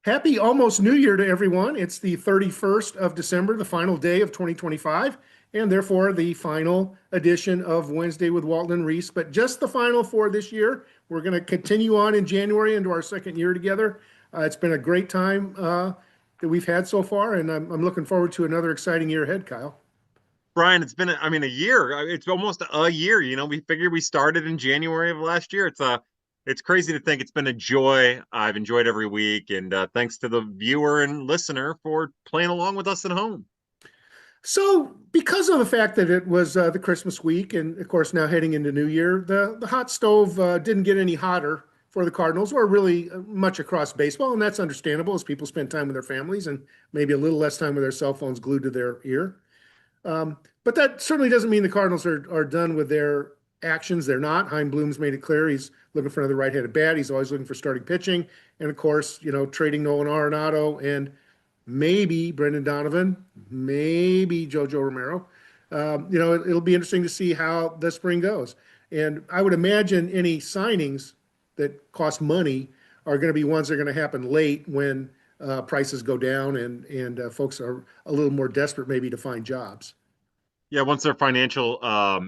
Happy almost New Year to everyone. It's the 31st of December, the final day of 2025, and therefore the final edition of Wednesday with Walton and Reis, but just the final for this year. We're going to continue on in January into our second year together. It's been a great time that we've had so far, and I'm looking forward to another exciting year ahead, Kyle. Brian, it's been, a year. It's almost a year. We figured we started in January of last year. It's crazy to think it's been a joy. I've enjoyed every week, and thanks to the viewer and listener for playing along with us at home. So, because of the fact that it was the Christmas week, and of course now heading into New Year, the hot stove didn't get any hotter for the Cardinals, or really much across baseball, and that's understandable as people spend time with their families and maybe a little less time with their cell phones glued to their ear. But that certainly doesn't mean the Cardinals are done with their actions. They're not. Hein Bloom's made it clear he's looking for another right-handed bat. He's always looking for starting pitching, and of course, trading Nolan Arenado and maybe Brendan Donovan, maybe Jojo Romero. It'll be interesting to see how the spring goes. And I would imagine any signings that cost money are going to be ones that are going to happen late when prices go down and folks are a little more desperate maybe to find jobs. Yeah, once their financial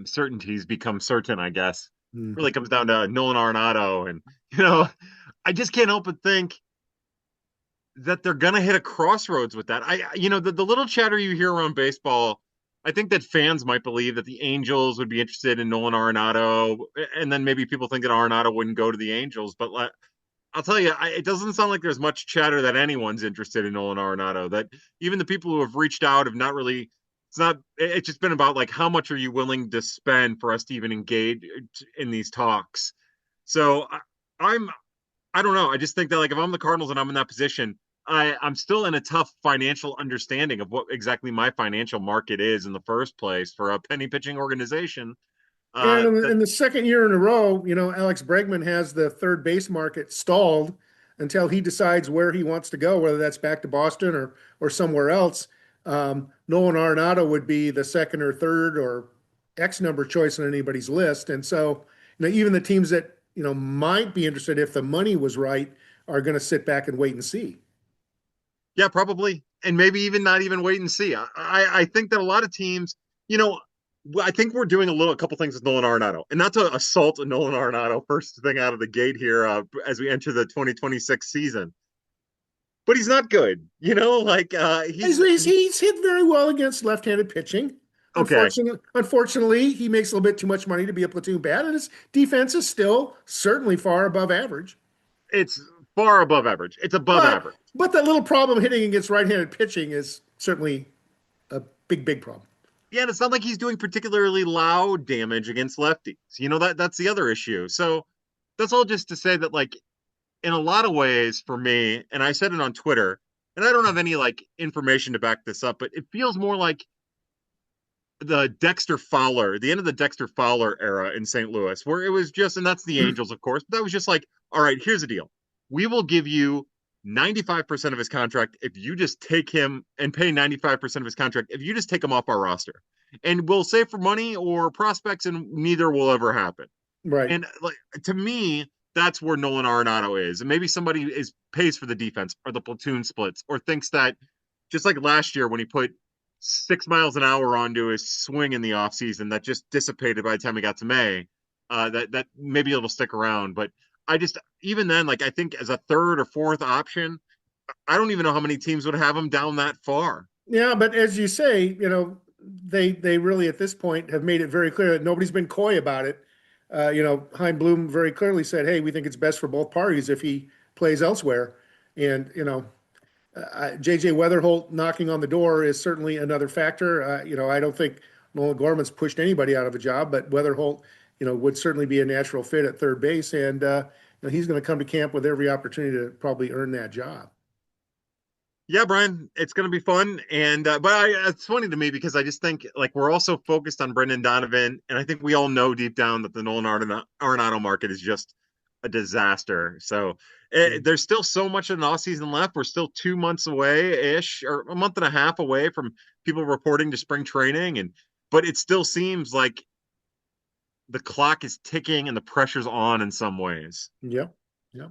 certainties become certain, I guess, really Mhm. comes down to Nolan Arenado, and you know, I just can't help but think that they're gonna hit a crossroads with that. The little chatter you hear around baseball, I think that fans might believe that the Angels would be interested in Nolan Arenado, and then maybe people think that Arenado wouldn't go to the Angels. But I'll tell you, it doesn't sound like there's much chatter that anyone's interested in Nolan Arenado. That even the people who have reached out have not really. It's not. It's just been about like how much are you willing to spend for us to even engage in these talks. So I'm I don't know. I just think that like if I'm the Cardinals and I'm in that position, I'm still in a tough financial understanding of what exactly my financial market is in the first place for a penny pitching organization. And in the, That in the second year in a row, Alex Bregman has the third base market stalled until he decides where he wants to go, whether that's back to Boston or somewhere else. Nolan Arenado would be the second or third or X number choice on anybody's list. And so, even the teams that, might be interested if the money was right are going to sit back and wait and see. Yeah, probably, and maybe even not even wait and see. I think that a lot of teams, you know, I think we're doing a couple things with Nolan Arenado, and not to assault Nolan Arenado first thing out of the gate here as we enter the 2026 season, but he's not good. He's hit very well against left-handed pitching. Okay. Unfortunately, he makes a little bit too much money to be a platoon bat, and his defense is still certainly far above average. It's far above average. It's above But average. but that little problem hitting against right-handed pitching is certainly a big problem. Yeah, and it's not like he's doing particularly loud damage against lefties. That's the other issue. So that's all just to say that like in a lot of ways for me, and I said it on Twitter, and I don't have any like information to back this up, but it feels more like the end of the Dexter Fowler era in St. Louis, where it was just, and that's the Angels, of course, but that was just like, all right, here's the deal. We will give you 95% of his contract if you just take him and pay 95% of his contract if you just take him off our roster. And we'll save for money or prospects, and neither will ever happen. Right. And like to me, that's where Nolan Arenado is. And maybe somebody is pays for the defense or the platoon splits or thinks that just like last year when he put 6 miles an hour onto his swing in the offseason that just dissipated by the time he got to May. That maybe it'll stick around. But I just even then, like I think as a third or fourth option, I don't even know how many teams would have him down that far. Yeah, but as you say, they really at this point have made it very clear that nobody's been coy about it. Hein Bloom very clearly said, "Hey, we think it's best for both parties if he plays elsewhere." And JJ Weatherholt knocking on the door is certainly another factor. I don't think Nolan Gorman's pushed anybody out of a job, but Weatherholt, would certainly be a natural fit at third base, and he's going to come to camp with every opportunity to probably earn that job. Yeah, Brian, it's going to be fun, and it's funny to me because I just think like we're also focused on Brendan Donovan, and I think we all know deep down that the Arenado market is just a disaster. So there's still so much of an off season left. We're still 2 months away ish, or a month and a half away from people reporting to spring training, and but it still seems like the clock is ticking and the pressure's on in some ways. Yeah, yeah.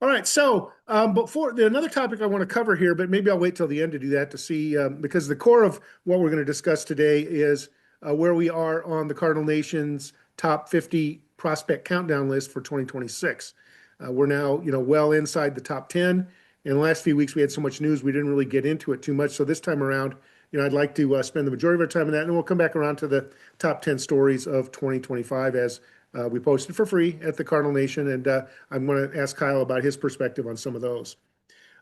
All right. So, before another topic I want to cover here, but maybe I'll wait till the end to do that to see, because the core of what we're going to discuss today is where we are on the Cardinal Nation's top 50 prospect countdown list for 2026. We're now, well inside the top 10. In the last few weeks, we had so much news, we didn't really get into it too much. So this time around, I'd like to spend the majority of our time on that, and we'll come back around to the top 10 stories of 2025 as we posted for free at the Cardinal Nation, and I'm going to ask Kyle about his perspective on some of those.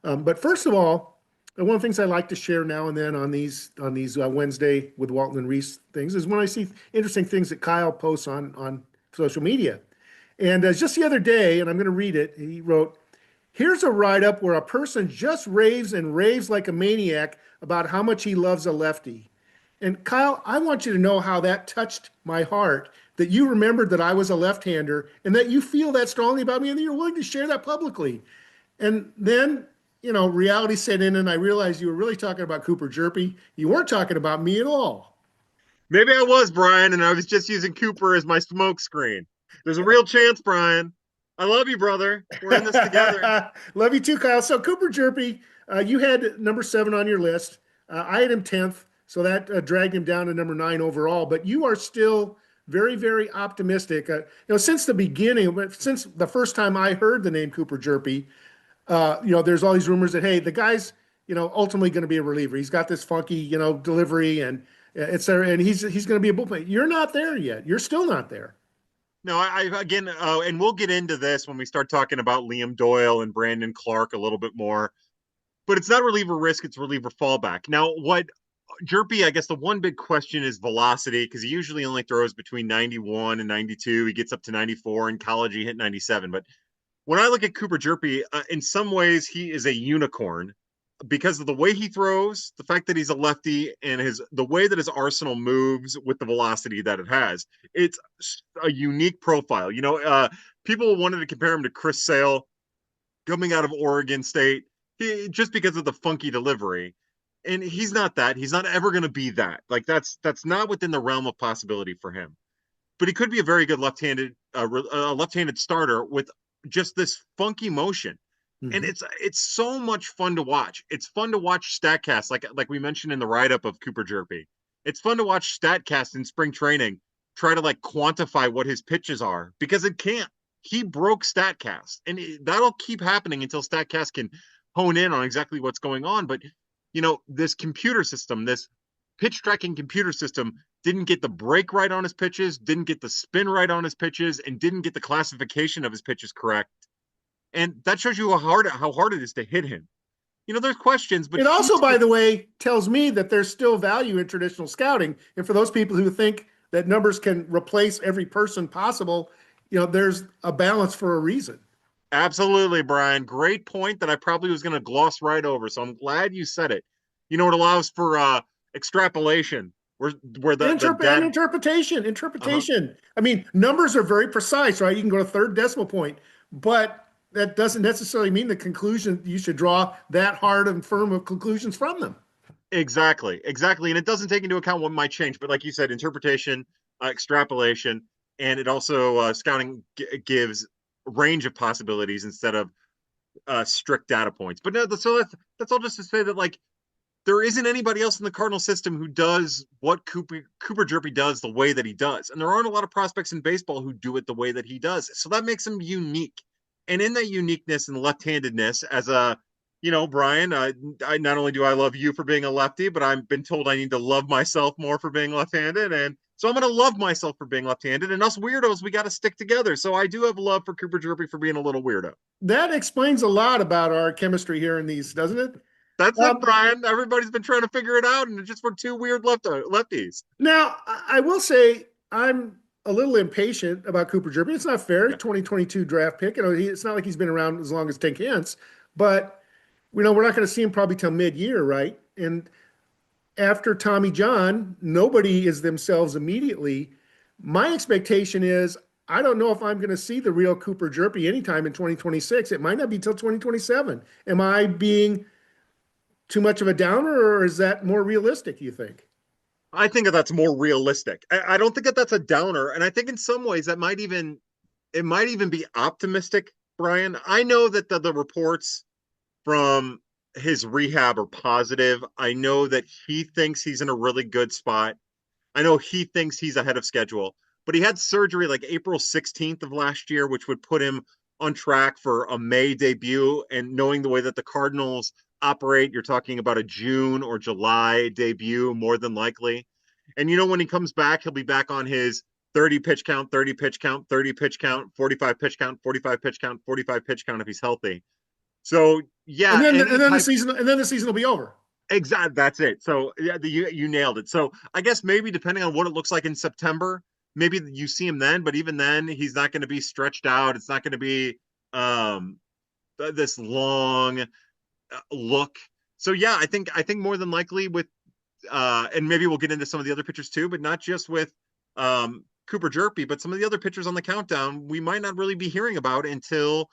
But first of all, one of the things I like to share now and then on these Wednesday with Walton and Reis things is when I see interesting things that Kyle posts on social media. And just the other day, and I'm going to read it, he wrote, "Here's a write-up where a person just raves and raves like a maniac about how much he loves a lefty." And Kyle, I want you to know how that touched my heart, that you remembered that I was a left-hander and that you feel that strongly about me and that you're willing to share that publicly. And then, reality set in and I realized you were really talking about Cooper Jerpy. You weren't talking about me at all. Maybe I was, Brian, and I was just using Cooper as my smoke screen. There's a real chance, Brian. I love you, brother. We're in this together. Love you too, Kyle. So Cooper Jerpy, you had number 7 on your list. I had him 10th, so that dragged him down to number 9 overall. But you are still very, very optimistic. Since the beginning, since the first time I heard the name Cooper Jerpy, there's all these rumors that, hey, the guy's, ultimately going to be a reliever. He's got this funky, delivery and et cetera, and he's going to be a bullpen. You're not there yet. You're still not there. No, I again, and we'll get into this when we start talking about Liam Doyle and Brandon Clark a little bit more. But it's not reliever risk; it's reliever fallback. Now, what Jerpy, I guess the one big question is velocity, because he usually only throws between 91 and 92. He gets up to 94. In college, he hit 97. But when I look at Cooper Jerpy, in some ways, he is a unicorn because of the way he throws, the fact that he's a lefty, and the way that his arsenal moves with the velocity that it has. It's a unique profile. People wanted to compare him to Chris Sale coming out of Oregon State, just because of the funky delivery. And he's not that. He's not ever going to be that. Like that's not within the realm of possibility for him. But he could be a very good left-handed starter with just this funky motion. And Mm-hmm. it's so much fun to watch. It's fun to watch Statcast, like we mentioned in the write-up of Cooper Jerpy. It's fun to watch Statcast in spring training try to quantify what his pitches are, because it can't. He broke Statcast, and that'll keep happening until Statcast can hone in on exactly what's going on. But this computer system, this pitch tracking computer system, didn't get the break right on his pitches, didn't get the spin right on his pitches, and didn't get the classification of his pitches correct. And that shows you how hard it is to hit him. There's questions, but It also, by the way, tells me that there's still value in traditional scouting. And for those people who think that numbers can replace every person possible, there's a balance for a reason. absolutely, Brian. Great point that I probably was going to gloss right over. So I'm glad you said it. It allows for extrapolation, where the And data. interpretation. Uh-huh. I mean, numbers are very precise, right? You can go to third decimal point, but that doesn't necessarily mean the conclusion you should draw that hard and firm of conclusions from them. Exactly, and it doesn't take into account what might change. But like you said, interpretation, extrapolation, and it also scouting gives range of possibilities instead of strict data points. But no, so that's all just to say that there isn't anybody else in the Cardinal system who does what Cooper Jerpy does the way that he does, and there aren't a lot of prospects in baseball who do it the way that he does. So that makes him unique, and in that uniqueness and left-handedness, as a Brian, I not only do I love you for being a lefty, but I've been told I need to love myself more for being left-handed, and so I'm going to love myself for being left-handed. And us weirdos, we got to stick together. So I do have love for Cooper Jerpy for being a little weirdo. That explains a lot about our chemistry here in these, doesn't it? That's it, Um, Brian. Everybody's been trying to figure it out, and it's just we're two weird lefties. Now, I will say I'm a little impatient about Cooper Jerpy. It's not fair. Yeah. 2022 draft pick. It's not like he's been around as long as Tink Hence, but we're not going to see him probably till mid-year, right? And after Tommy John, nobody is themselves immediately. My expectation is I don't know if I'm going to see the real Cooper Jerpy anytime in 2026. It might not be till 2027. Am I being too much of a downer, or is that more realistic, you think? I think that's more realistic. I don't think that's a downer, and I think in some ways it might even be optimistic. Brian. I know that the reports from his rehab are positive. I know that he thinks he's in a really good spot. I know he thinks he's ahead of schedule, but he had surgery like April 16th of last year, which would put him on track for a May debut. And knowing the way that the Cardinals operate, you're talking about a June or July debut more than likely. And when he comes back, he'll be back on his 30 pitch count, 30 pitch count, 30 pitch count, 45 pitch count, 45 pitch count, 45 pitch count if he's healthy. So And yeah, then any type and then the season will be over. exactly that's it. So yeah, you nailed it. So I guess maybe depending on what it looks like in September, maybe you see him then, but even then he's not going to be stretched out. It's not going to be um this long look. So yeah, I think more than likely with and maybe we'll get into some of the other pitchers too, but not just with Cooper Jerpy, but some of the other pitchers on the countdown we might not really be hearing about until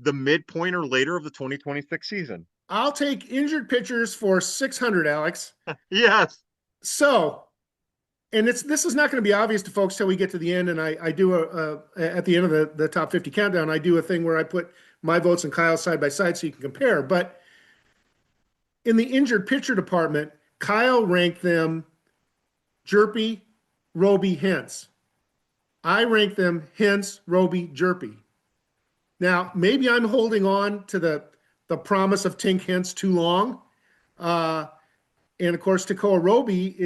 the midpoint or later of the 2026 season. I'll take injured pitchers for 600, Alex. Yes. So, and this is not going to be obvious to folks till we get to the end. And I do at the end of the top 50 countdown, I do a thing where I put my votes and Kyle's side by side so you can compare. But in the injured pitcher department, Kyle ranked them Jerpy, Roby, Hence. I rank them Hence, Roby, Jerpy. Now, maybe I'm holding on to the promise of Tink Hence too long. And of course, Tekoa Roby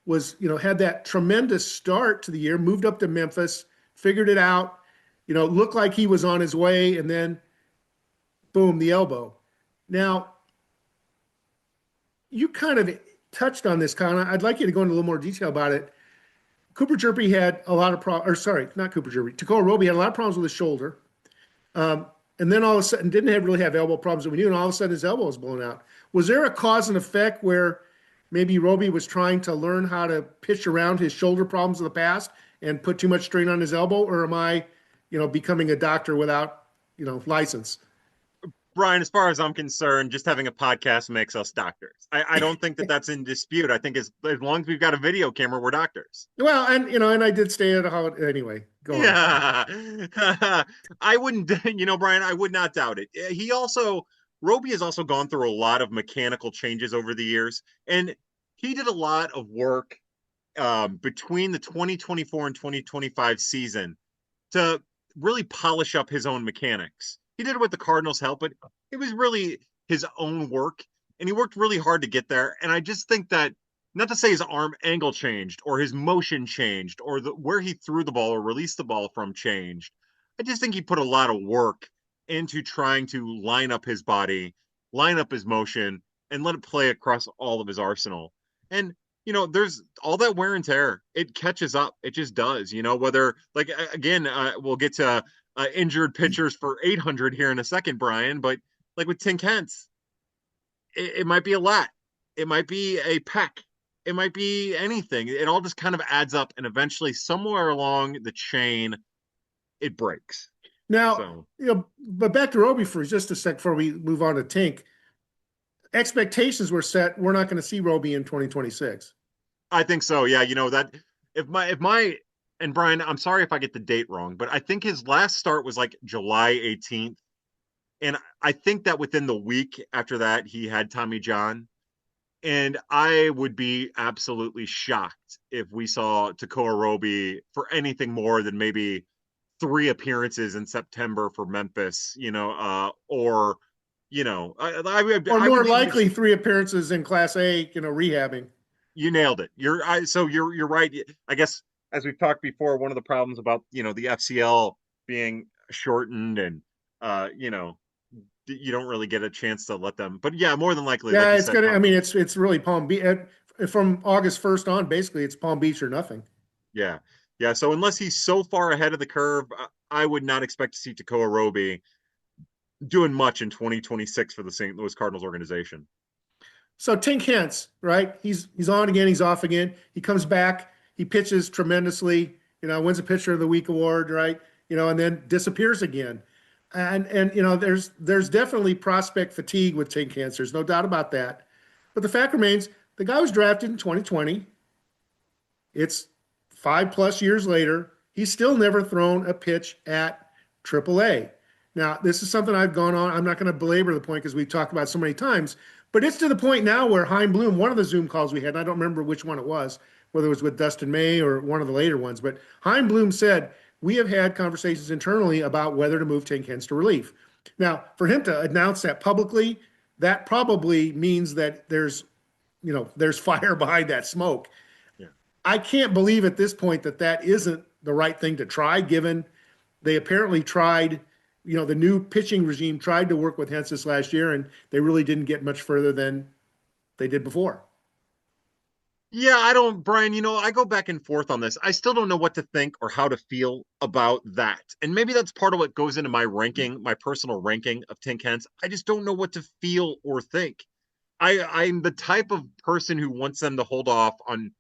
was had that tremendous start to the year, moved up to Memphis, figured it out, looked like he was on his way, and then boom, the elbow. Now, you kind of touched on this, Colin. I'd like you to go into a little more detail about it. Cooper Jerpy had a lot of problems, or sorry, not Cooper Jerpy. Tekoa Roby had a lot of problems with his shoulder. And then all of a sudden didn't really have elbow problems that we knew, and all of a sudden his elbow was blown out. Was there a cause and effect where maybe Roby was trying to learn how to pitch around his shoulder problems of the past and put too much strain on his elbow, or am I, becoming a doctor without, license? Brian, as far as I'm concerned, just having a podcast makes us doctors. I don't think that that's in dispute. I think as long as we've got a video camera, we're doctors. Well, and I did stay at a holiday anyway. Go on. Yeah. I wouldn't, Brian, I would not doubt it. Roby has also gone through a lot of mechanical changes over the years, and he did a lot of work between the 2024 and 2025 season to really polish up his own mechanics. He did it with the Cardinals' help, but it was really his own work, and he worked really hard to get there. And I just think that, not to say his arm angle changed or his motion changed or where he threw the ball or released the ball from changed. I just think he put a lot of work into trying to line up his body, line up his motion, and let it play across all of his arsenal. And there's all that wear and tear. It catches up. It just does. Whether again, we'll get to injured pitchers for 800 here in a second, Brian. But like with Tink Hence, it might be a lat, it might be a pec, it might be anything. It all just kind of adds up, and eventually, somewhere along the chain, it breaks. Now, but back to Roby for just a sec before we move on to Tink. Expectations were set. We're not going to see Roby in 2026. I think so. Yeah, that if my and Brian, I'm sorry if I get the date wrong, but I think his last start was like July 18th. And I think that within the week after that, he had Tommy John. And I would be absolutely shocked if we saw Tekoa Roby for anything more than maybe 3 appearances in September for Memphis, or or more likely 3 appearances in Class A, rehabbing. You nailed it. You're right. I guess as we've talked before, one of the problems about the FCL being shortened and you don't really get a chance to let them. But yeah, more than likely. Yeah, like it's gonna. I mean, it's really Palm Beach from August 1st on. Basically, it's Palm Beach or nothing. Yeah, yeah. So unless he's so far ahead of the curve, I would not expect to see Tekoa Roby doing much in 2026 for the St. Louis Cardinals organization. So Tink Hence, right? He's on again. He's off again. He comes back. He pitches tremendously. Wins a Pitcher of the Week award, right? And then disappears again. And there's definitely prospect fatigue with Tink Hence. There's no doubt about that. But the fact remains, the guy was drafted in 2020. It's 5+ years later. He's still never thrown a pitch at AAA. Now, this is something I've gone on. I'm not going to belabor the point because we've talked about it so many times, but it's to the point now where Chaim Bloom, one of the Zoom calls we had, and I don't remember which one it was, whether it was with Dustin May or one of the later ones, but Chaim Bloom said, we have had conversations internally about whether to move Tink Hence to relief. Now, for him to announce that publicly, that probably means that there's fire behind that smoke. Yeah. I can't believe at this point that that isn't the right thing to try, given they apparently tried, the new pitching regime tried to work with Hence this last year, and they really didn't get much further than they did before. Yeah, I don't, Brian, I go back and forth on this. I still don't know what to think or how to feel about that. And maybe that's part of what goes into my ranking, my personal ranking of Tink Hence. I just don't know what to feel or think. I'm the type of person who wants them to hold off on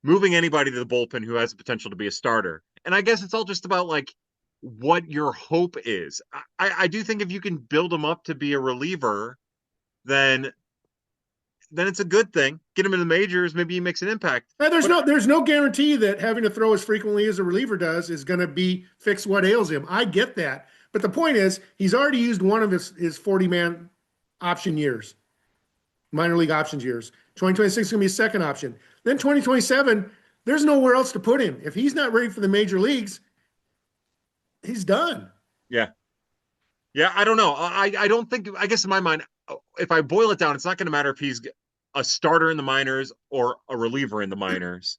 moving anybody to the bullpen who has the potential to be a starter. And I guess it's all just about like what your hope is. I do think if you can build them up to be a reliever, then it's a good thing. Get him in the majors, maybe he makes an impact. There's no guarantee that having to throw as frequently as a reliever does is going to be fix what ails him. I get that, but the point is he's already used one of his 40-man option years, minor league options years. 2026 is going to be his second option. Then 2027, there's nowhere else to put him. If he's not ready for the major leagues, he's done. Yeah. Yeah, I don't know. I don't think, I guess in my mind, if I boil it down, it's not going to matter if he's a starter in the minors or a reliever in the minors.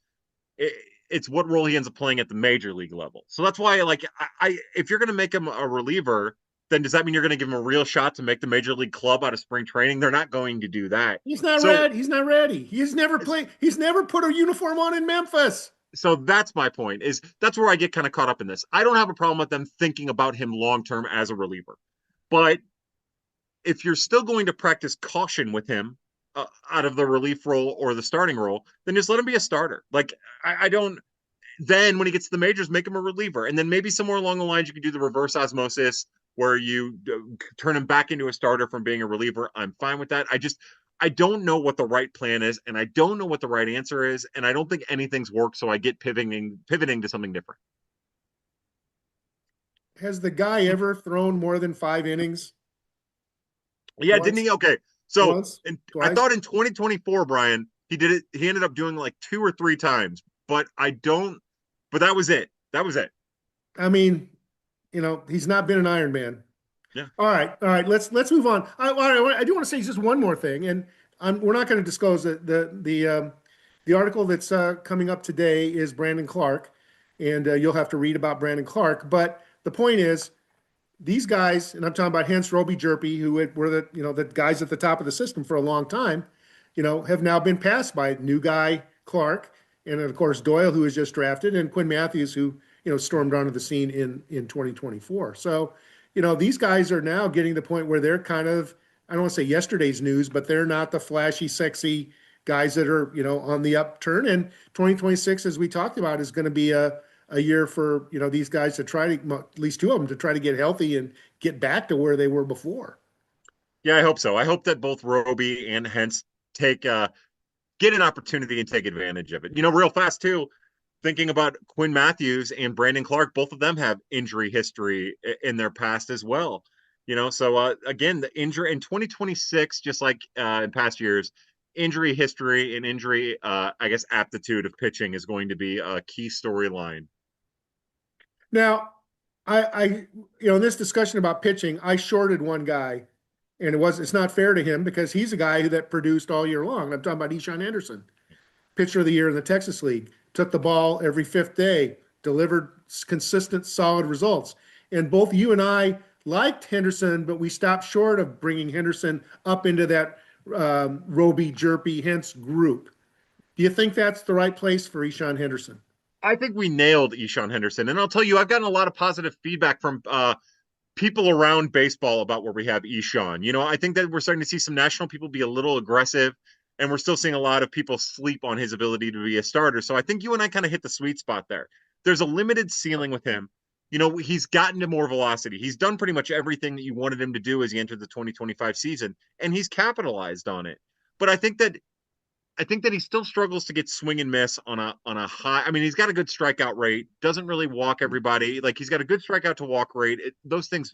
It's what role he ends up playing at the major league level. So that's why, like, if you're going to make him a reliever, then does that mean you're going to give him a real shot to make the major league club out of spring training? They're not going to do that. He's not So, ready. He's not ready. He's never played. He's never put a uniform on in Memphis. so that's my point. Is that's where I get kind of caught up in this. I don't have a problem with them thinking about him long term as a reliever, but if you're still going to practice caution with him out of the relief role or the starting role, then just let him be a starter. Like I don't. Then when he gets to the majors, make him a reliever, and then maybe somewhere along the lines you can do the reverse osmosis where you turn him back into a starter from being a reliever. I'm fine with that. I don't know what the right plan is, and I don't know what the right answer is, and I don't think anything's worked. So I get pivoting to something different. Has the guy ever thrown more than 5 innings? Yeah, didn't Once, he? Okay, so once, I twice. thought in 2024, Brian, he did it. He ended up doing like 2 or 3 times, but I don't. But that was it. That was it. I mean, he's not been an Iron Man. Yeah. All right. Let's move on. I do want to say just one more thing, and we're not going to disclose the article that's coming up today is Brandon Clark, and you'll have to read about Brandon Clark. But the point is, these guys, and I'm talking about Hence, Roby, Jerpy, who were the guys at the top of the system for a long time, have now been passed by new guy Clark, and of course Doyle, who was just drafted, and Quinn Matthews, who stormed onto the scene in 2024. So, these guys are now getting to the point where they're kind of, I don't want to say yesterday's news, but they're not the flashy, sexy guys that are on the upturn. And 2026, as we talked about, is going to be a year for these guys to try to, at least two of them, to try to get healthy and get back to where they were before. Yeah, I hope so. I hope that both Roby and Hence take get an opportunity and take advantage of it. Real fast too. Thinking about Quinn Matthews and Brandon Clark, both of them have injury history in their past as well. So again, the injury in 2026, just like in past years, injury history and injury, I guess, aptitude of pitching is going to be a key storyline. Now, I in this discussion about pitching, I shorted one guy, and it's not fair to him because he's a guy that produced all year long. I'm talking about Ishan Henderson, pitcher of the year in the Texas League, took the ball every fifth day, delivered consistent, solid results. And both you and I liked Henderson, but we stopped short of bringing Henderson up into that Roby, Jerpy, Hence group. Do you think that's the right place for Ishan Henderson? I think we nailed Ishan Henderson, and I'll tell you, I've gotten a lot of positive feedback from people around baseball about where we have Ishan. I think that we're starting to see some national people be a little aggressive, and we're still seeing a lot of people sleep on his ability to be a starter. So I think you and I kind of hit the sweet spot there. There's a limited ceiling with him. He's gotten to more velocity. He's done pretty much everything that you wanted him to do as he entered the 2025 season, and he's capitalized on it. But I think that I think that he still struggles to get swing and miss on a high. I mean, he's got a good strikeout rate. Doesn't really walk everybody. Like he's got a good strikeout to walk rate. Those things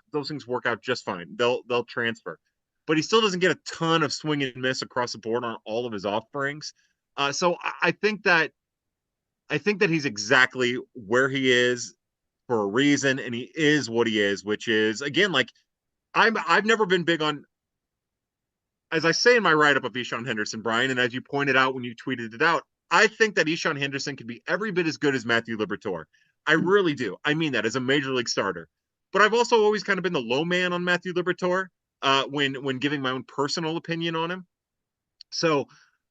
work out just fine. They'll transfer, but he still doesn't get a ton of swing and miss across the board on all of his offerings. So I think that he's exactly where he is for a reason, and he is what he is, which is again like I've never been big on, as I say in my write up of Ishan Henderson, Brian, and as you pointed out when you tweeted it out, I think that Ishan Henderson can be every bit as good as Matthew Liberatore. I really do. I mean that as a major league starter. But I've also always kind of been the low man on Matthew Liberatore when giving my own personal opinion on him. So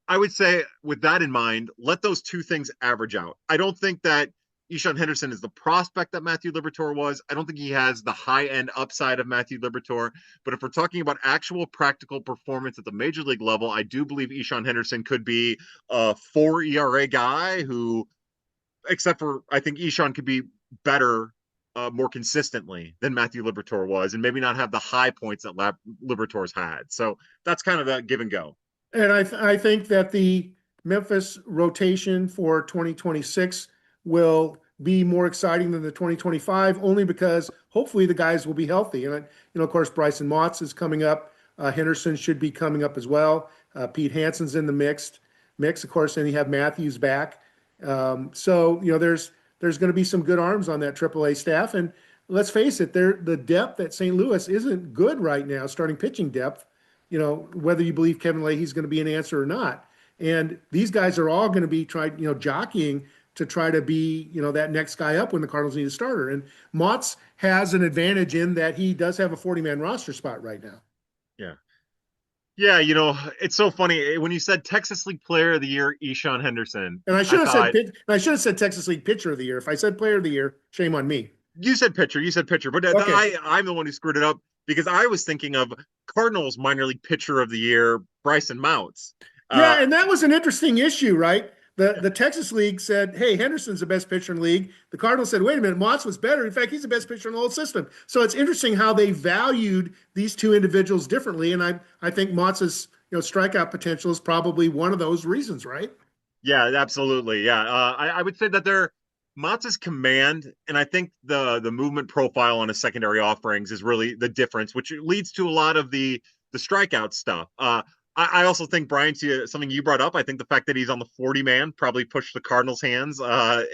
I would say, with that in mind, let those two things average out. I don't think that Ishan Henderson is the prospect that Matthew Liberatore was. I don't think he has the high end upside of Matthew Liberatore. But if we're talking about actual practical performance at the major league level, I do believe Ishan Henderson could be a 4 ERA guy who, except for I think Ishan could be better more consistently than Matthew Liberatore was, and maybe not have the high points that Liberatore's had. So that's kind of the give and go. And I think that the Memphis rotation for 2026 will be more exciting than the 2025, only because hopefully the guys will be healthy. And, of course, Bryson Motts is coming up. Henderson should be coming up as well. Pete Hansen's in the mix, of course, and you have Matthews back. So, there's going to be some good arms on that AAA staff. And let's face it, the depth at St. Louis isn't good right now, starting pitching depth. Whether you believe Kevin Leahy's going to be an answer or not. And these guys are all going to be jockeying to try to be, that next guy up when the Cardinals need a starter. And Motts has an advantage in that he does have a 40-man roster spot right now. Yeah. Yeah, it's so funny when you said Texas League Player of the Year, Ishan Henderson. And I should have said Texas League Pitcher of the Year. If I said Player of the Year, shame on me. You said pitcher, but okay. I'm the one who screwed it up because I was thinking of Cardinals minor league pitcher of the year, Bryson Mounts. Yeah, and that was an interesting issue, right? The Texas League said, hey, Henderson's the best pitcher in the league. The Cardinals said, wait a minute, Mott's was better. In fact, he's the best pitcher in the whole system. So it's interesting how they valued these two individuals differently. And I think Mott's strikeout potential is probably one of those reasons, right? Yeah, absolutely. Yeah. I would say that Mott's command, and I think the movement profile on his secondary offerings is really the difference, which leads to a lot of the strikeout stuff. I also think, Brian, to something you brought up, I think the fact that he's on the 40-man probably pushed the Cardinals' hands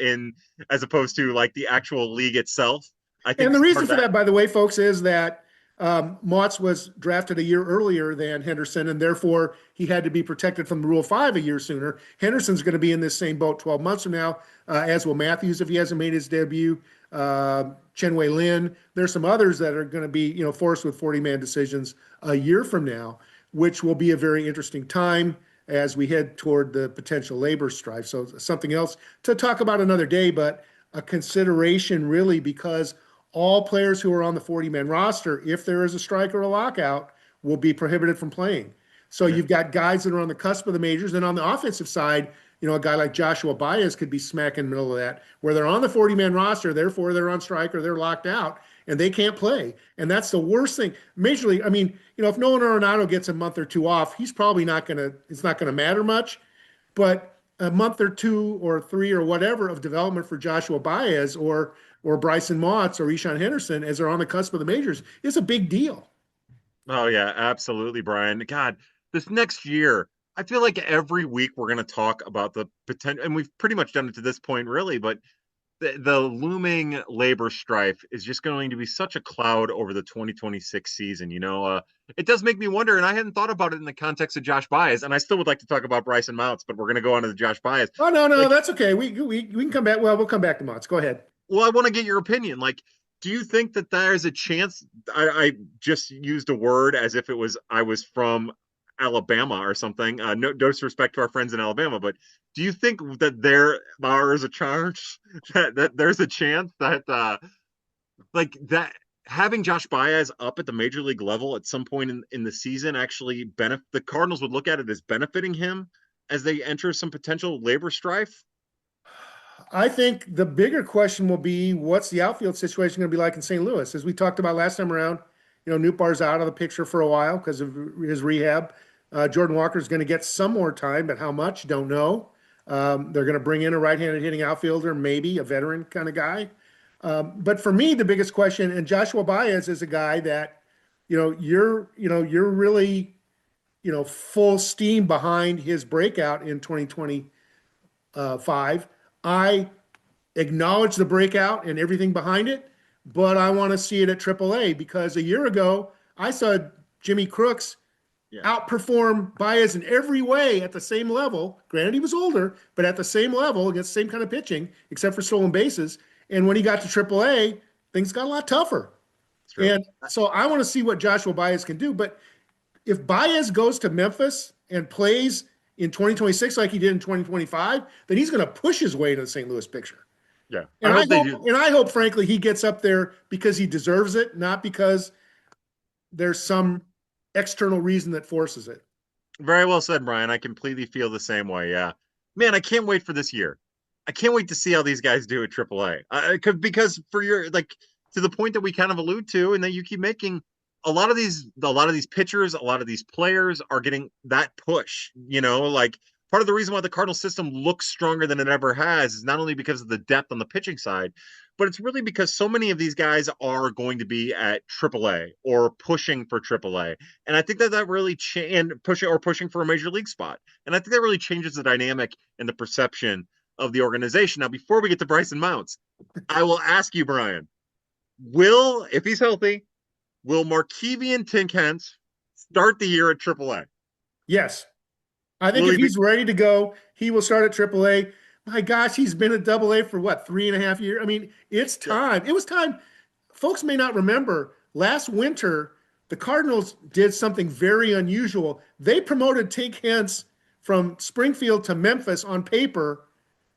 in as opposed to like the actual league itself. I think, and the reason for that, by the way, folks, is that Motts was drafted a year earlier than Henderson, and therefore he had to be protected from the Rule 5 a year sooner. Henderson's going to be in this same boat 12 months from now, as will Matthews if he hasn't made his debut. Chen-Wei Lin. There's some others that are going to be forced with 40-man decisions a year from now, which will be a very interesting time as we head toward the potential labor strife. So something else to talk about another day, but a consideration really, because all players who are on the 40-man roster, if there is a strike or a lockout, will be prohibited from playing. So you've got guys that are on the cusp of the majors, and on the offensive side, a guy like Joshua Baez could be smack in the middle of that, where they're on the 40-man roster, therefore they're on strike or they're locked out, and they can't play. And that's the worst thing. Major League, if Nolan Arenado gets a month or two off, it's not going to matter much. But a month or two or three or whatever of development for Joshua Baez or Bryson Motts or Ishan Henderson as they're on the cusp of the majors is a big deal. Oh, yeah, absolutely, Brian. God, this next year, I feel like every week we're going to talk about the potential, and we've pretty much done it to this point, really, but the looming labor strife is just going to be such a cloud over the 2026 season. It does make me wonder, and I hadn't thought about it in the context of Josh Baez, and I still would like to talk about Bryson Mounts, but we're going to go on to the Josh Baez. Oh, no, that's okay. We can come back. Well, we'll come back to Mounts. Go ahead. Well, I want to get your opinion. Do you think that there's a chance? I just used a word as if I was from Alabama or something. No disrespect to our friends in Alabama, but do you think that there is a chance that there's a chance that that having Josh Baez up at the major league level at some point in the season actually the Cardinals would look at it as benefiting him as they enter some potential labor strife? I think the bigger question will be, what's the outfield situation going to be like in St. Louis? As we talked about last time around, Nootbaar's out of the picture for a while because of his rehab. Jordan Walker's going to get some more time, but how much? Don't know. They're going to bring in a right-handed hitting outfielder, maybe a veteran kind of guy. But for me, the biggest question, and Joshua Baez is a guy that, you're really, full steam behind his breakout in 2025. I acknowledge the breakout and everything behind it, but I want to see it at AAA because a year ago I saw Jimmy Crooks Yeah. outperform Baez in every way at the same level. Granted, he was older, but at the same level against the same kind of pitching, except for stolen bases. And when he got to AAA, things got a lot tougher. It's true. And so I want to see what Joshua Baez can do. But if Baez goes to Memphis and plays in 2026 like he did in 2025, then he's going to push his way to the St. Louis picture. Yeah. And I hope they do. and I hope, frankly, he gets up there because he deserves it, not because there's some external reason that forces it. Very well said, Brian. I completely feel the same way. Yeah. Man, I can't wait for this year. I can't wait to see how these guys do at AAA. Because for your like to the point that we kind of allude to, and that you keep making, a lot of these pitchers, a lot of these players are getting that push. Like part of the reason why the Cardinal system looks stronger than it ever has is not only because of the depth on the pitching side, but it's really because so many of these guys are going to be at AAA or pushing for AAA. And I think that really and pushing for a major league spot. And I think that really changes the dynamic and the perception of the organization. Now, before we get to Bryson Mounts, I will ask you, Brian, if he's healthy, will Markevian Tink Hence start the year at AAA? Yes. I think if he's ready to go, he will start at AAA. My gosh, he's been at AA for what, 3.5 years? I mean, it's time. It was time. Folks may not remember last winter, the Cardinals did something very unusual. They promoted Tink Hence from Springfield to Memphis on paper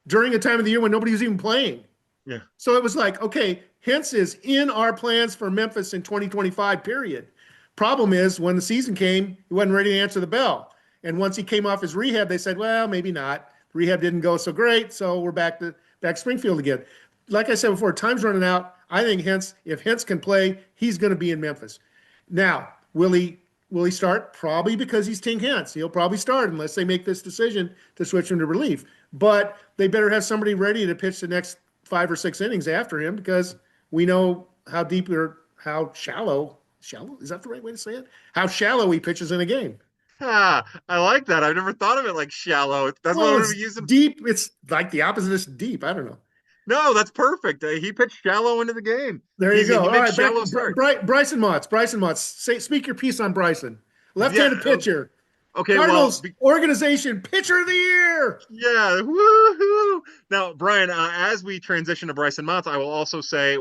during a time of the year when nobody was even playing. Yeah. So it was like, okay, Hence is in our plans for Memphis in 2025, period. Problem is, when the season came, he wasn't ready to answer the bell. And once he came off his rehab, they said, well, maybe not. Rehab didn't go so great, so we're back to Springfield again. Like I said before, time's running out. I think if Hence can play, he's going to be in Memphis. Now, will he start? Probably because he's Tink Hence. He'll probably start unless they make this decision to switch him to relief. But they better have somebody ready to pitch the next 5 or 6 innings after him because we know how deep or how shallow, is that the right way to say it? How shallow he pitches in a game. I like that. I've never thought of it like shallow. That's what I'm going to be using. Deep. It's like the opposite of deep. I don't know. No, that's perfect. He pitched shallow into the game. There you go. All right, shallow start. Bryson Motts. Speak your piece on Bryson. Left-handed pitcher. Okay, Cardinals organization pitcher of the year. Yeah, woohoo! Now, Brian, as we transition to Bryson Motts, I will also say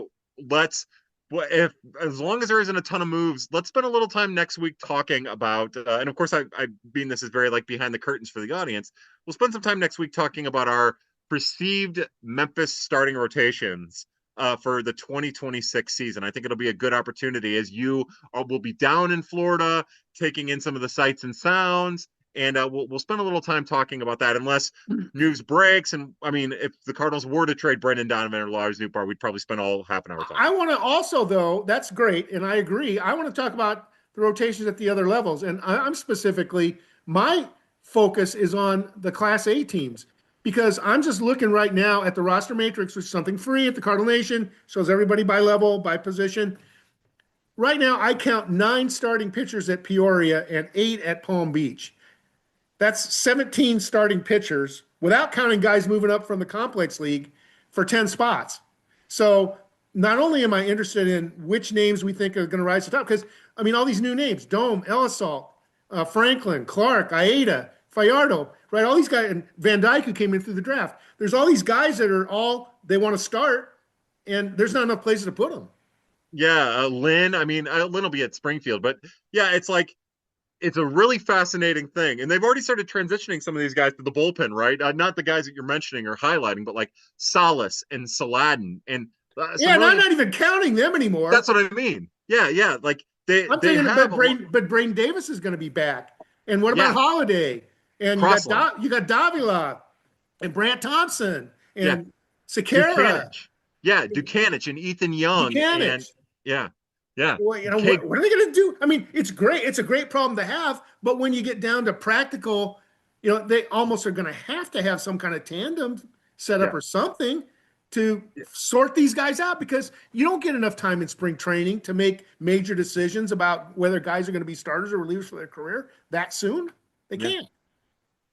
as long as there isn't a ton of moves, let's spend a little time next week talking about, and of course, I mean this is very like behind the curtains for the audience. We'll spend some time next week talking about our perceived Memphis starting rotations for the 2026 season. I think it'll be a good opportunity as you will be down in Florida, taking in some of the sights and sounds. And we'll spend a little time talking about that, unless news breaks. And I mean, if the Cardinals were to trade Brendan Donovan or Lars Nootbaar, we'd probably spend all half an hour talking. I want to also, though, that's great, and I agree. I want to talk about the rotations at the other levels, and I'm specifically, my focus is on the Class A teams because I'm just looking right now at the roster matrix, which is something free at the Cardinal Nation, shows everybody by level, by position. Right now, I count 9 starting pitchers at Peoria and 8 at Palm Beach. That's 17 starting pitchers without counting guys moving up from the complex league for 10 spots. So not only am I interested in which names we think are going to rise to the top, because, I mean, all these new names, Dome, Elisalt, Franklin, Clark, Aida, Fajardo, right? All these guys, and Van Dyke, who came in through the draft. There's all these guys that are they want to start, and there's not enough places to put them. Yeah, Lynn, I mean, Lynn will be at Springfield, but yeah, it's like, it's a really fascinating thing. And they've already started transitioning some of these guys to the bullpen, right? Not the guys that you're mentioning or highlighting, but like Salas and Saladin. And and I'm not even counting them anymore. That's what I mean. Yeah. Like I'm thinking about Braden Davis is going to be back. And what about Holiday? And you got Davila and Brant Thompson and Sekera. Dukanich and Ethan Young. Dukanich. Yeah, Yeah. Well, Kate, what are they going to do? I mean, it's great. It's a great problem to have, but when you get down to practical, they almost are going to have some kind of tandem set up yeah. or something to sort these guys out because you don't get enough time in spring training to make major decisions about whether guys are going to be starters or relievers for their career that soon. They Yeah. can't.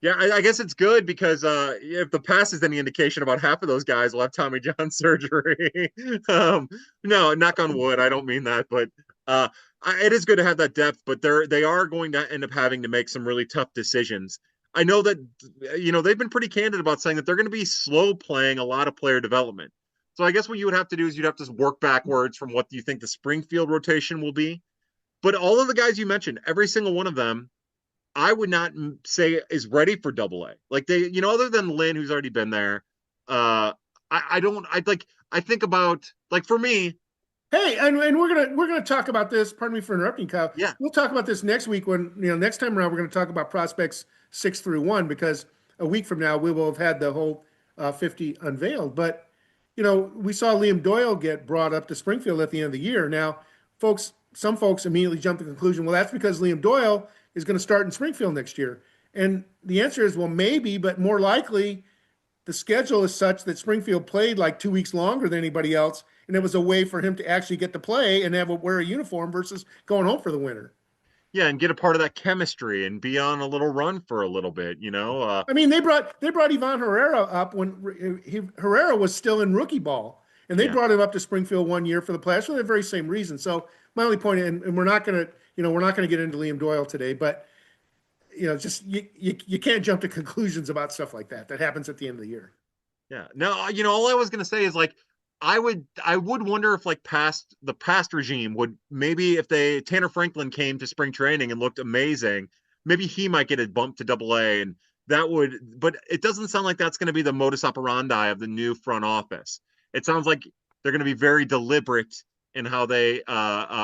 Yeah, I guess it's good because if the past is any indication, about half of those guys will have Tommy John surgery. No, knock on wood. I don't mean that, but uh, it is good to have that depth. But they are going to end up having to make some really tough decisions. I know that they've been pretty candid about saying that they're going to be slow playing a lot of player development. So I guess what you would have to do is you'd have to work backwards from what you think the Springfield rotation will be. But all of the guys you mentioned, every single one of them I would not say is ready for Double A. Like other than Lynn, who's already been there. I don't. I think about like for me. Hey, and we're gonna talk about this. Pardon me for interrupting, Kyle. Yeah, We'll talk about this next week when next time around we're gonna talk about prospects 6 through 1 because a week from now we will have had the whole 50 unveiled. But we saw Liam Doyle get brought up to Springfield at the end of the year. Now, some folks immediately jump to the conclusion, well, that's because Liam Doyle is going to start in Springfield next year. And the answer is, well, maybe, but more likely the schedule is such that Springfield played like 2 weeks longer than anybody else, and it was a way for him to actually get to play and wear a uniform versus going home for the winter. yeah, and get a part of that chemistry and be on a little run for a little bit. I mean, they brought Ivan Herrera up when Herrera was still in rookie ball, and they Yeah, brought him up to Springfield 1 year for the playoffs for the very same reason. So my only point, and we're not gonna get into Liam Doyle today, but just you can't jump to conclusions about stuff like that. That happens at the end of the year. yeah. No, all I was gonna say is like I would wonder if like the past regime would maybe if they Tanner Franklin came to spring training and looked amazing, maybe he might get a bump to Double A, and that would. But it doesn't sound like that's going to be the modus operandi of the new front office. It sounds like they're going to be very deliberate in how they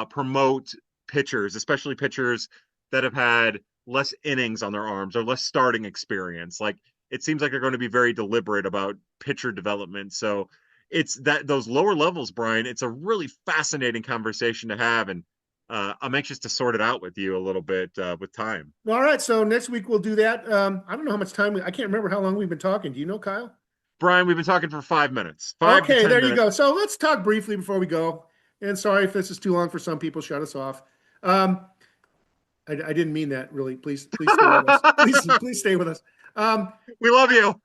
promote pitchers, especially pitchers that have had less innings on their arms or less starting experience. Like it seems like they're going to be very deliberate about pitcher development. So it's that those lower levels, Brian. It's a really fascinating conversation to have, and I'm anxious to sort it out with you a little bit with time. All right, so next week we'll do that. I don't know how much time I can't remember how long we've been talking. Do you know, Kyle? Brian, we've been talking for 5 minutes, 5 to Okay, ten there you minutes. go. So let's talk briefly before we go. And sorry if this is too long for some people. Shut us off. Um, I didn't mean that really. Please stay with us. Please stay with us. Um, We love you.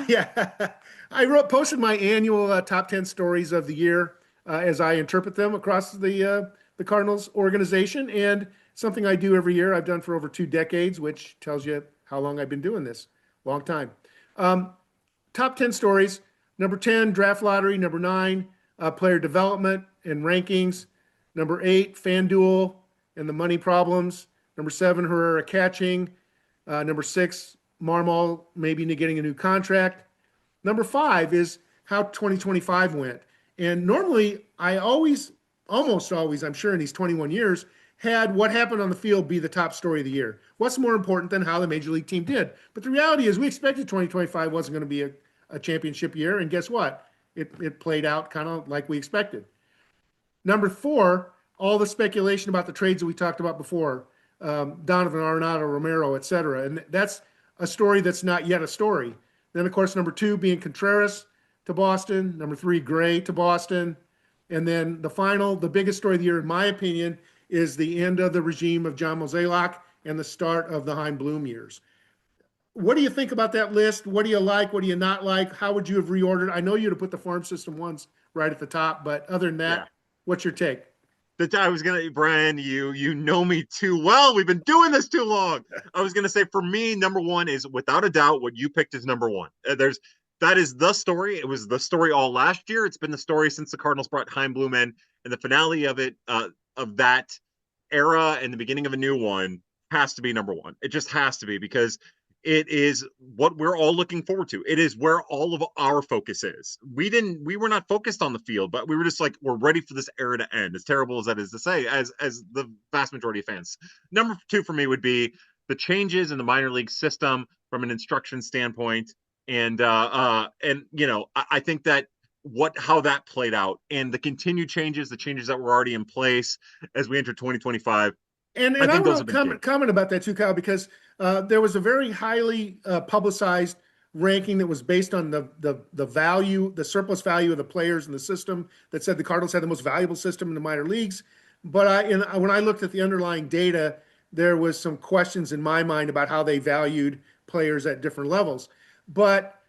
yeah, I posted my annual top 10 stories of the year as I interpret them across the Cardinals organization, and something I do every year. I've done for over 2 decades, which tells you how long I've been doing this. Long time. Um, Top 10 stories. Number 10, draft lottery. Number 9, player development and rankings. Number 8, FanDuel and the money problems. Number 7, Herrera catching. Number 6, Marmol maybe getting a new contract. Number 5 is how 2025 went. And normally, almost always, I'm sure in these 21 years, had what happened on the field be the top story of the year. What's more important than how the major league team did? But the reality is, we expected 2025 wasn't going to be a championship year, and guess what? It played out kind of like we expected. Number 4, all the speculation about the trades that we talked about before, Donovan, Arenado, Romero, et cetera. And that's a story that's not yet a story. Then, of course, number 2 being Contreras to Boston. Number 3, Gray to Boston. And then the biggest story of the year, in my opinion, is the end of the regime of John Mozeliak and the start of the Chaim Bloom years. What do you think about that list? What do you like? What do you not like? How would you have reordered? I know you'd have put the farm system ones right at the top, but other than Yeah. that, what's your take? That I was gonna, Brian, you know me too well. We've been doing this too long. I was gonna say for me, number one is without a doubt what you picked is number one. That is the story. It was the story all last year. It's been the story since the Cardinals brought Chaim Bloom in, and the finale of it of that era and the beginning of a new one has to be number one. It just has to be because it is what we're all looking forward to. It is where all of our focus is. We were not focused on the field, but we were just like, we're ready for this era to end. As terrible as that is to say, as the vast majority of fans. Number 2 for me would be the changes in the minor league system from an instruction standpoint. And I think that how that played out and the continued changes, the changes that were already in place as we enter 2025. I And I think those want have to been key. comment about that too, Kyle, because there was a very highly publicized ranking that was based on the value, the surplus value of the players in the system that said the Cardinals had the most valuable system in the minor leagues. But when I looked at the underlying data, there was some questions in my mind about how they valued players at different levels. But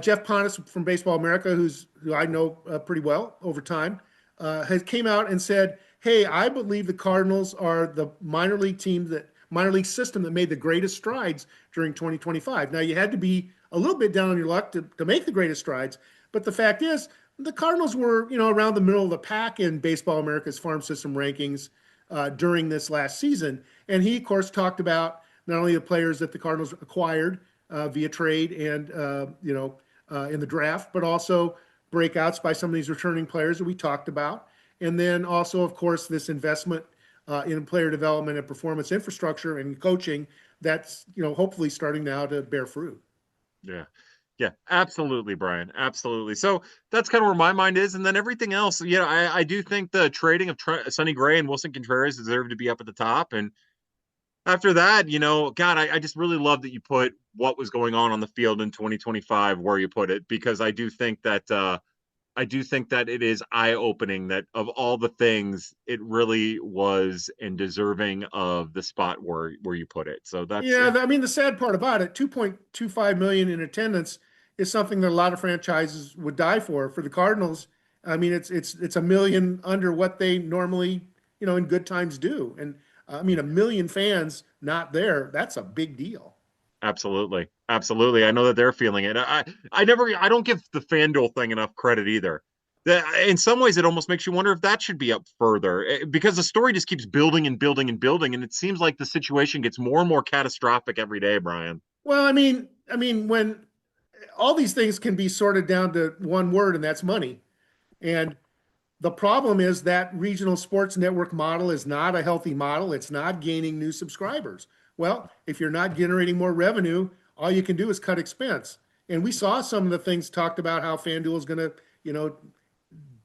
Jeff Pontus from Baseball America, who I know pretty well over time, has came out and said, "Hey, I believe the Cardinals are the minor league system that made the greatest strides during 2025." Now, you had to be a little bit down on your luck to make the greatest strides, but the fact is, the Cardinals were, around the middle of the pack in Baseball America's farm system rankings during this last season. And he, of course, talked about not only the players that the Cardinals acquired via trade and in the draft, but also breakouts by some of these returning players that we talked about. And then also, of course, this investment in player development and performance infrastructure and coaching that's, hopefully starting now to bear fruit. Yeah. Yeah, absolutely, Brian. Absolutely. So that's kind of where my mind is. And then everything else, I do think the trading of Sonny Gray and Wilson Contreras deserve to be up at the top. And after that, God, I just really love that you put what was going on the field in 2025 where you put it, because I do think that it is eye-opening that of all the things, it really was and deserving of the spot where you put it. So that's Yeah, I mean, the sad part about it, 2.25 million in attendance is something that a lot of franchises would die for. For the Cardinals, I mean, it's a million under what they normally, in good times do. And I mean, a million fans not there, that's a big deal. absolutely, absolutely. I know that they're feeling it. I don't give the FanDuel thing enough credit either. In some ways, it almost makes you wonder if that should be up further, because the story just keeps building and building and building, and it seems like the situation gets more and more catastrophic every day, Brian. Well, I mean, when all these things can be sorted down to one word, and that's money. And the problem is that regional sports network model is not a healthy model. It's not gaining new subscribers. Well, if you're not generating more revenue, all you can do is cut expense. And we saw some of the things talked about how FanDuel is going to,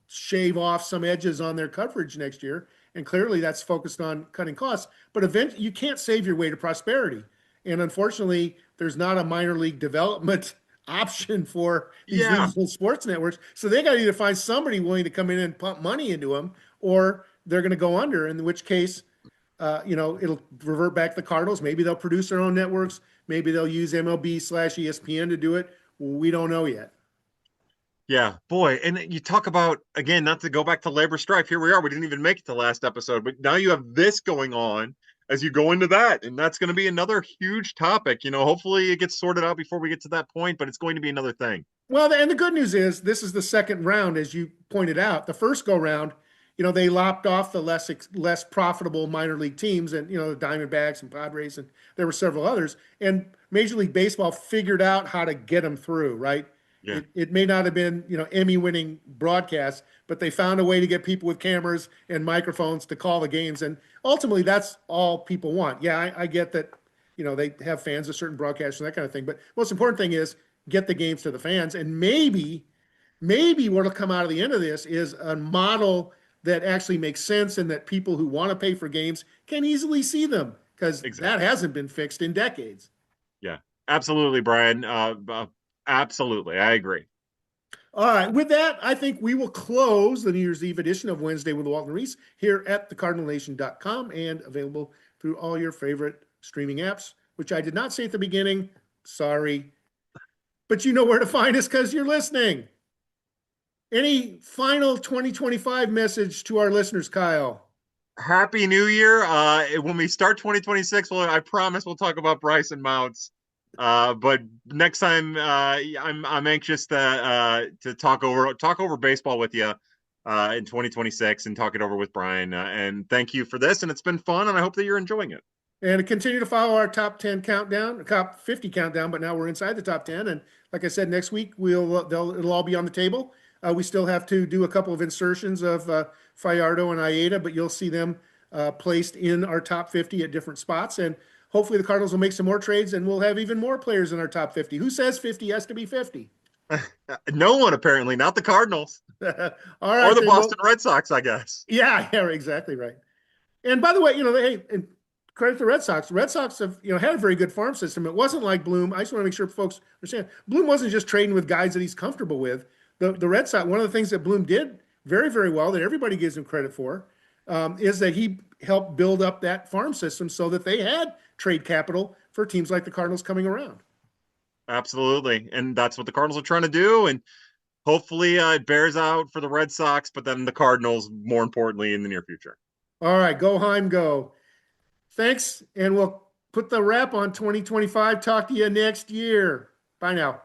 shave off some edges on their coverage next year. And clearly that's focused on cutting costs. But eventually you can't save your way to prosperity. And unfortunately, there's not a minor league development option for these Yeah, regional sports networks. So they got to either find somebody willing to come in and pump money into them, or they're going to go under, in which case, it'll revert back to the Cardinals. Maybe they'll produce their own networks. Maybe they'll use MLB/ESPN to do it. We don't know yet. yeah, boy. And you talk about, again, not to go back to labor strife. Here we are. We didn't even make it to last episode, but now you have this going on as you go into that. And that's going to be another huge topic. Hopefully it gets sorted out before we get to that point, but it's going to be another thing. Well, and the good news is this is the second round, as you pointed out. The first go round, they lopped off the less profitable minor league teams, and the Diamondbacks and Padres, and there were several others. And Major League Baseball figured out how to get them through. Right? Yeah, It may not have been Emmy-winning broadcasts, but they found a way to get people with cameras and microphones to call the games, and ultimately that's all people want. Yeah, I get that. They have fans of certain broadcasters and that kind of thing, but most important thing is get the games to the fans. And maybe what'll come out of the end of this is a model that actually makes sense and that people who want to pay for games can easily see them, because that exactly. hasn't been fixed in decades. Yeah, absolutely, Brian. Absolutely. I agree. All right, with that, I think we will close the New Year's Eve edition of Wednesday with Walton Reis here at thecardinalnation.com and available through all your favorite streaming apps, which I did not say at the beginning. Sorry. But you know where to find us because you're listening. Any final 2025 message to our listeners, Kyle? Happy New Year. When we start 2026, I promise we'll talk about Bryson Mounts. But next time, I'm anxious to talk over baseball with you in 2026 and talk it over with Brian. And thank you for this, and it's been fun, and I hope that you're enjoying it. And continue to follow our top 10 countdown, top 50 countdown, but now we're inside the top 10. And like I said, next week it'll all be on the table. We still have to do a couple of insertions of Fajardo and Aida, but you'll see them placed in our top 50 at different spots. And hopefully the Cardinals will make some more trades and we'll have even more players in our top 50. Who says 50 has to be 50? No one apparently, not the Cardinals All or right, the then. Boston Well, Red Sox, I guess. yeah, yeah, exactly right. And by the way, hey, and credit to the Red Sox. The Red Sox have, had a very good farm system. It wasn't like Bloom. I just want to make sure folks understand. Bloom wasn't just trading with guys that he's comfortable with. The Red Sox, one of the things that Bloom did very, very well, that everybody gives him credit for, is that he helped build up that farm system so that they had trade capital for teams like the Cardinals coming around. Absolutely. And that's what the Cardinals are trying to do. And hopefully it bears out for the Red Sox, but then the Cardinals, more importantly, in the near future. All right, go Heim, go. Thanks, and we'll put the wrap on 2025. Talk to you next year. Bye now.